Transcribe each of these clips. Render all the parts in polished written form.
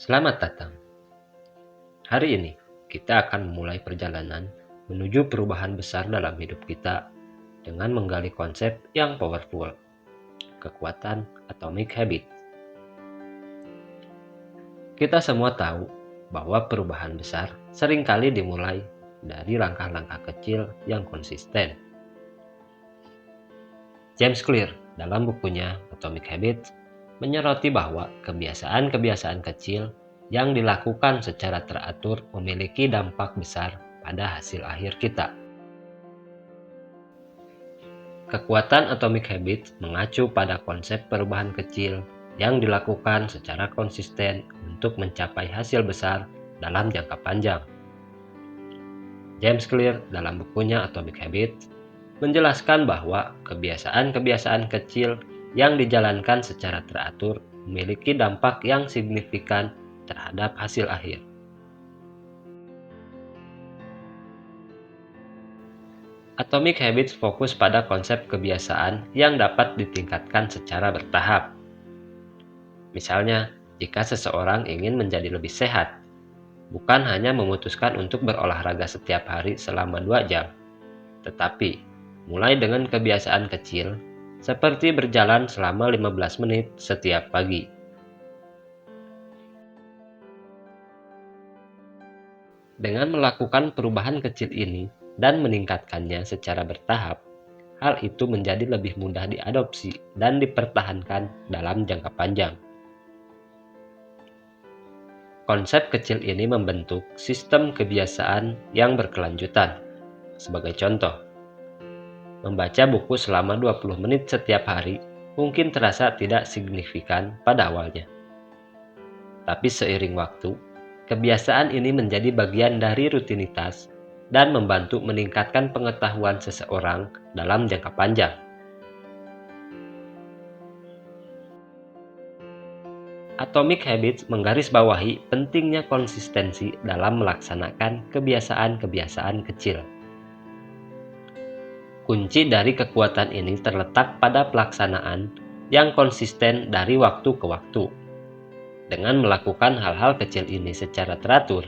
Selamat datang. Hari ini kita akan memulai perjalanan menuju perubahan besar dalam hidup kita dengan menggali konsep yang powerful, kekuatan atomic habit. Kita semua tahu bahwa perubahan besar seringkali dimulai dari langkah-langkah kecil yang konsisten. James Clear dalam bukunya Atomic Habits menyoroti bahwa kebiasaan-kebiasaan kecil yang dilakukan secara teratur memiliki dampak besar pada hasil akhir kita. Kekuatan Atomic Habits mengacu pada konsep perubahan kecil yang dilakukan secara konsisten untuk mencapai hasil besar dalam jangka panjang. James Clear dalam bukunya Atomic Habits menjelaskan bahwa kebiasaan-kebiasaan kecil yang dijalankan secara teratur memiliki dampak yang signifikan terhadap hasil akhir. Atomic Habits fokus pada konsep kebiasaan yang dapat ditingkatkan secara bertahap. Misalnya, jika seseorang ingin menjadi lebih sehat, bukan hanya memutuskan untuk berolahraga setiap hari selama 2 jam, tetapi mulai dengan kebiasaan kecil seperti berjalan selama 15 menit setiap pagi. Dengan melakukan perubahan kecil ini dan meningkatkannya secara bertahap, hal itu menjadi lebih mudah diadopsi dan dipertahankan dalam jangka panjang. Konsep kecil ini membentuk sistem kebiasaan yang berkelanjutan. Sebagai contoh, membaca buku selama 20 menit setiap hari mungkin terasa tidak signifikan pada awalnya. Tapi seiring waktu, kebiasaan ini menjadi bagian dari rutinitas dan membantu meningkatkan pengetahuan seseorang dalam jangka panjang. Atomic Habits menggarisbawahi pentingnya konsistensi dalam melaksanakan kebiasaan-kebiasaan kecil. Kunci dari kekuatan ini terletak pada pelaksanaan yang konsisten dari waktu ke waktu. Dengan melakukan hal-hal kecil ini secara teratur,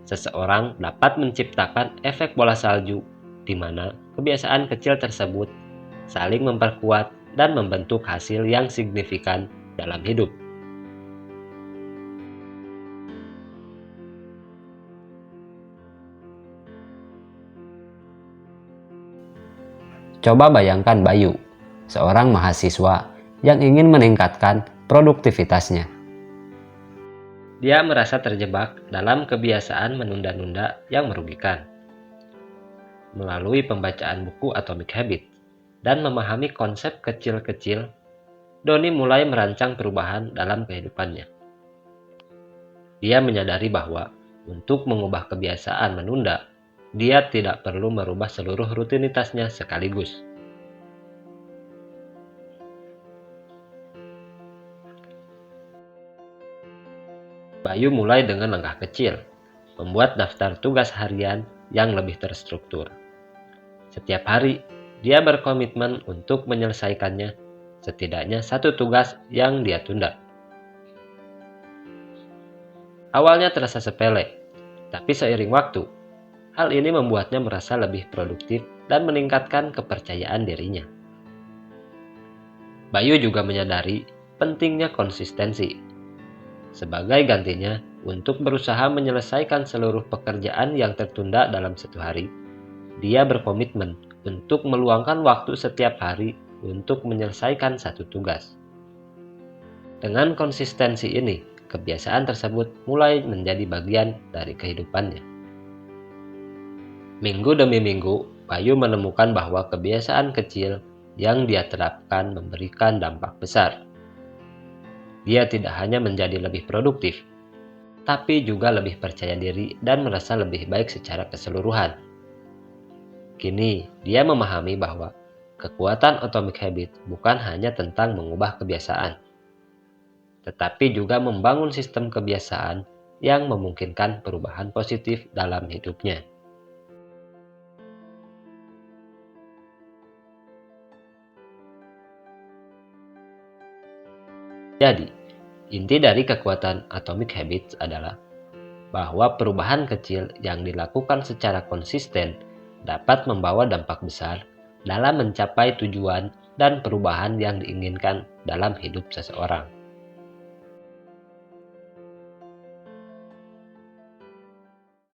seseorang dapat menciptakan efek bola salju di mana kebiasaan kecil tersebut saling memperkuat dan membentuk hasil yang signifikan dalam hidup. Coba bayangkan Bayu, seorang mahasiswa yang ingin meningkatkan produktivitasnya. Dia merasa terjebak dalam kebiasaan menunda-nunda yang merugikan. Melalui pembacaan buku Atomic Habits dan memahami konsep kecil-kecil, Doni mulai merancang perubahan dalam kehidupannya. Dia menyadari bahwa untuk mengubah kebiasaan menunda, dia tidak perlu merubah seluruh rutinitasnya sekaligus. Bayu mulai dengan langkah kecil, membuat daftar tugas harian yang lebih terstruktur. Setiap hari, dia berkomitmen untuk menyelesaikannya, setidaknya satu tugas yang dia tunda. Awalnya terasa sepele, tapi seiring waktu, hal ini membuatnya merasa lebih produktif dan meningkatkan kepercayaan dirinya. Bayu juga menyadari pentingnya konsistensi. Sebagai gantinya, untuk berusaha menyelesaikan seluruh pekerjaan yang tertunda dalam satu hari, dia berkomitmen untuk meluangkan waktu setiap hari untuk menyelesaikan satu tugas. Dengan konsistensi ini, kebiasaan tersebut mulai menjadi bagian dari kehidupannya. Minggu demi minggu, Bayu menemukan bahwa kebiasaan kecil yang dia terapkan memberikan dampak besar. Dia tidak hanya menjadi lebih produktif, tapi juga lebih percaya diri dan merasa lebih baik secara keseluruhan. Kini, dia memahami bahwa kekuatan Atomic Habit bukan hanya tentang mengubah kebiasaan, tetapi juga membangun sistem kebiasaan yang memungkinkan perubahan positif dalam hidupnya. Jadi, Inti dari kekuatan Atomic Habits adalah bahwa perubahan kecil yang dilakukan secara konsisten dapat membawa dampak besar dalam mencapai tujuan dan perubahan yang diinginkan dalam hidup seseorang.